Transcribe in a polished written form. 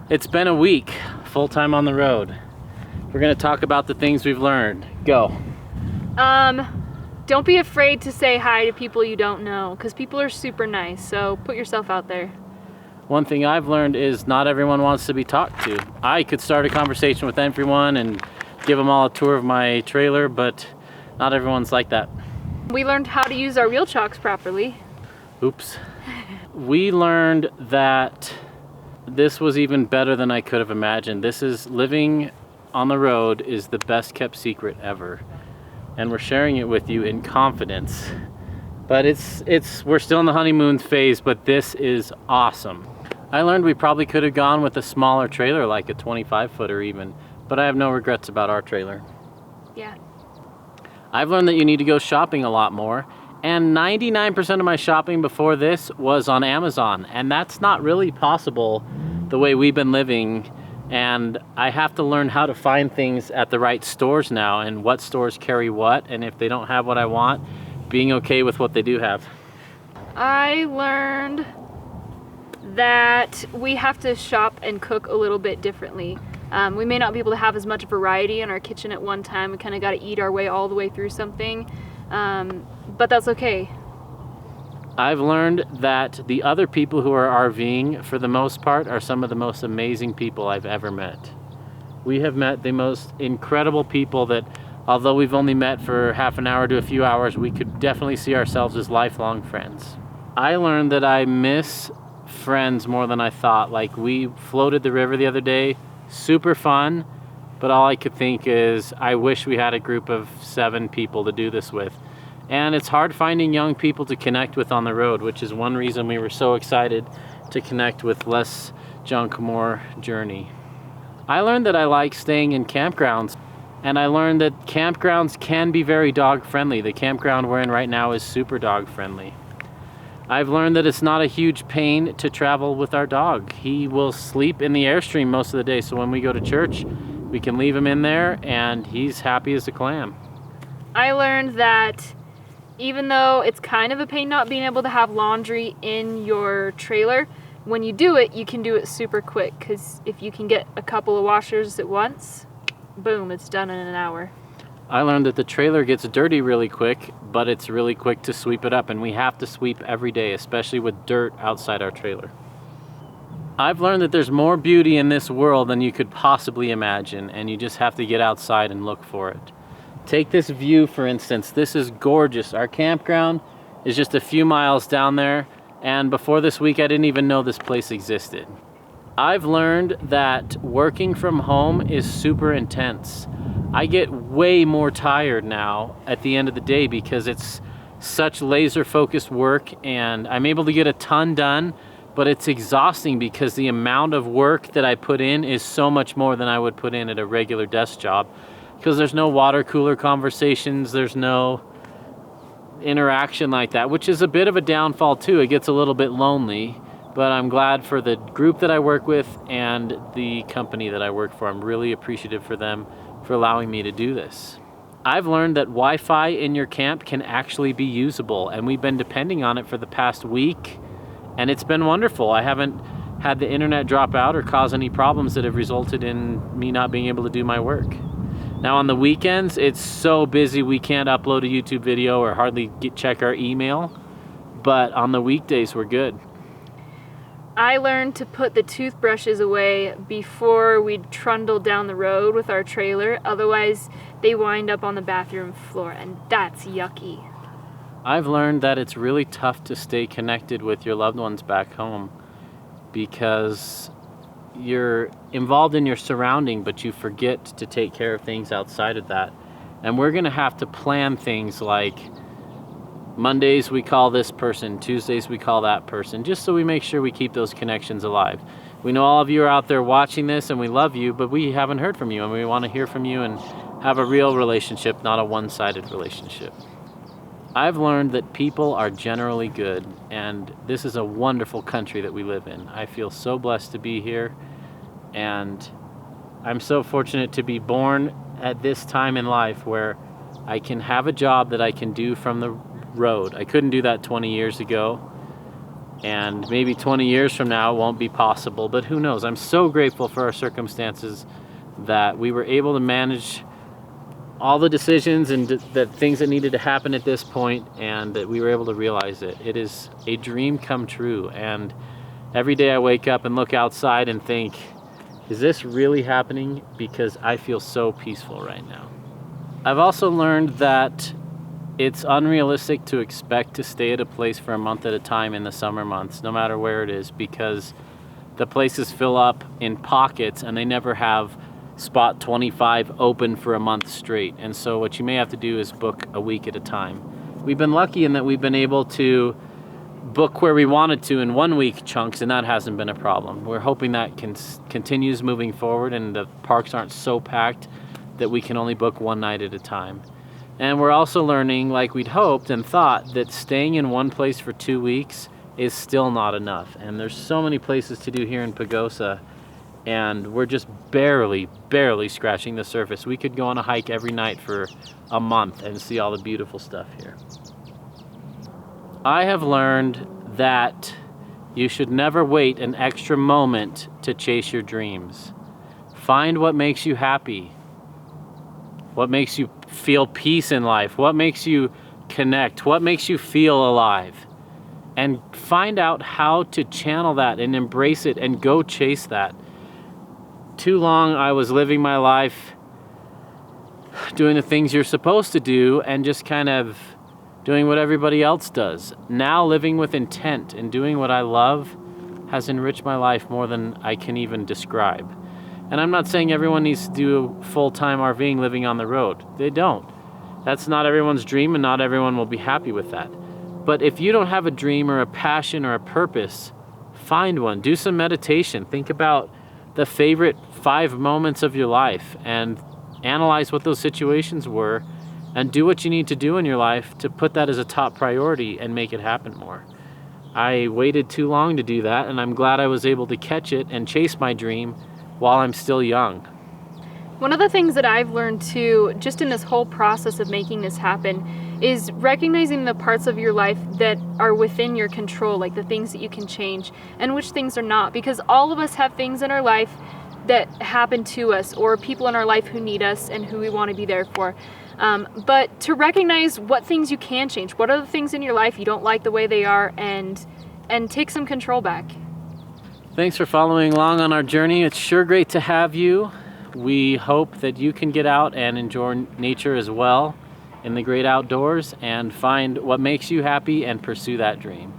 It's been a week, full-time on the road. We're gonna talk about the things we've learned. Go. Don't be afraid to say hi to people you don't know, because people are super nice, so put yourself out there. One thing I've learned is not everyone wants to be talked to. I could start a conversation with everyone and give them all a tour of my trailer, but not everyone's like that. We learned how to use our wheel chocks properly. Oops. We learned that this was even better than I could have imagined. This is living on the road is the best kept secret ever. And we're sharing it with you in confidence. But we're still in the honeymoon phase, but this is awesome. I learned we probably could have gone with a smaller trailer, like a 25-footer even, but I have no regrets about our trailer. Yeah. I've learned that you need to go shopping a lot more, and 99% of my shopping before this was on Amazon, and that's not really possible the way we've been living, and I have to learn how to find things at the right stores now, and what stores carry what, and if they don't have what I want, being okay with what they do have. I learned that we have to shop and cook a little bit differently. We may not be able to have as much variety in our kitchen at one time. We kind of got to eat our way all the way through something, but that's okay. I've learned that the other people who are RVing, for the most part, are some of the most amazing people I've ever met. We have met the most incredible people that, although we've only met for half an hour to a few hours, we could definitely see ourselves as lifelong friends. I learned that I miss friends more than I thought. Like, we floated the river the other day, super fun, but all I could think is I wish we had a group of 7 people to do this with. And it's hard finding young people to connect with on the road, which is one reason we were so excited to connect with Less Junk, More Journey. I learned that I like staying in campgrounds, and I learned that campgrounds can be very dog friendly. The campground we're in right now is super dog friendly. I've learned that it's not a huge pain to travel with our dog. He will sleep in the Airstream most of the day, so when we go to church, we can leave him in there and he's happy as a clam. I learned that even though it's kind of a pain not being able to have laundry in your trailer, when you do it, you can do it super quick, because if you can get a couple of washers at once, boom, it's done in an hour. I learned that the trailer gets dirty really quick, but it's really quick to sweep it up, and we have to sweep every day, especially with dirt outside our trailer. I've learned that there's more beauty in this world than you could possibly imagine, and you just have to get outside and look for it. Take this view, for instance. This is gorgeous. Our campground is just a few miles down there, and before this week, I didn't even know this place existed. I've learned that working from home is super intense. I get way more tired now at the end of the day because it's such laser focused work, and I'm able to get a ton done, but it's exhausting because the amount of work that I put in is so much more than I would put in at a regular desk job, because there's no water cooler conversations, there's no interaction like that, which is a bit of a downfall too. It gets a little bit lonely, but I'm glad for the group that I work with and the company that I work for. I'm really appreciative for them for allowing me to do this. I've learned that Wi-Fi in your camp can actually be usable, and we've been depending on it for the past week, and it's been wonderful. I haven't had the internet drop out or cause any problems that have resulted in me not being able to do my work. Now on the weekends, it's so busy we can't upload a YouTube video or hardly check our email, but on the weekdays we're good. I learned to put the toothbrushes away before we'd trundle down the road with our trailer, otherwise they wind up on the bathroom floor, and that's yucky. I've learned that it's really tough to stay connected with your loved ones back home because you're involved in your surrounding, but you forget to take care of things outside of that. And we're gonna have to plan things like Mondays we call this person, Tuesdays we call that person, just so we make sure we keep those connections alive. We know all of you are out there watching this and we love you, but we haven't heard from you, and we want to hear from you and have a real relationship, not a one-sided relationship. I've learned that people are generally good, and this is a wonderful country that we live in. I feel so blessed to be here, and I'm so fortunate to be born at this time in life where I can have a job that I can do from the road. I couldn't do that 20 years ago, And maybe 20 years from now it won't be possible, but who knows? I'm so grateful for our circumstances that we were able to manage all the decisions and the things that needed to happen at this point, and that we were able to realize it. It is a dream come true, and every day I wake up and look outside and think, is this really happening? Because I feel so peaceful right now. I've also learned that it's unrealistic to expect to stay at a place for a month at a time in the summer months, no matter where it is, because the places fill up in pockets and they never have spot 25 open for a month straight. And so what you may have to do is book a week at a time. We've been lucky in that we've been able to book where we wanted to in 1 week chunks, and that hasn't been a problem. We're hoping that continues moving forward and the parks aren't so packed that we can only book one night at a time. And we're also learning, like we'd hoped and thought, that staying in one place for 2 weeks is still not enough. And there's so many places to do here in Pagosa, and we're just barely scratching the surface. We could go on a hike every night for a month and see all the beautiful stuff here. I have learned that you should never wait an extra moment to chase your dreams. Find what makes you happy, what makes you feel peace in life, what makes you connect, what makes you feel alive, and find out how to channel that and embrace it and go chase that. Too long I was living my life doing the things you're supposed to do and just kind of doing what everybody else does. Now living with intent and doing what I love has enriched my life more than I can even describe. And I'm not saying everyone needs to do full-time RVing living on the road. They don't. That's not everyone's dream, and not everyone will be happy with that. But if you don't have a dream or a passion or a purpose, find one. Do some meditation. Think about the favorite 5 moments of your life and analyze what those situations were, and do what you need to do in your life to put that as a top priority and make it happen more. I waited too long to do that, and I'm glad I was able to catch it and chase my dream while I'm still young. One of the things that I've learned too, just in this whole process of making this happen, is recognizing the parts of your life that are within your control, like the things that you can change, and which things are not. Because all of us have things in our life that happen to us, or people in our life who need us and who we want to be there for. But to recognize what things you can change, what are the things in your life you don't like the way they are, and take some control back. Thanks for following along on our journey. It's sure great to have you. We hope that you can get out and enjoy nature as well in the great outdoors and find what makes you happy and pursue that dream.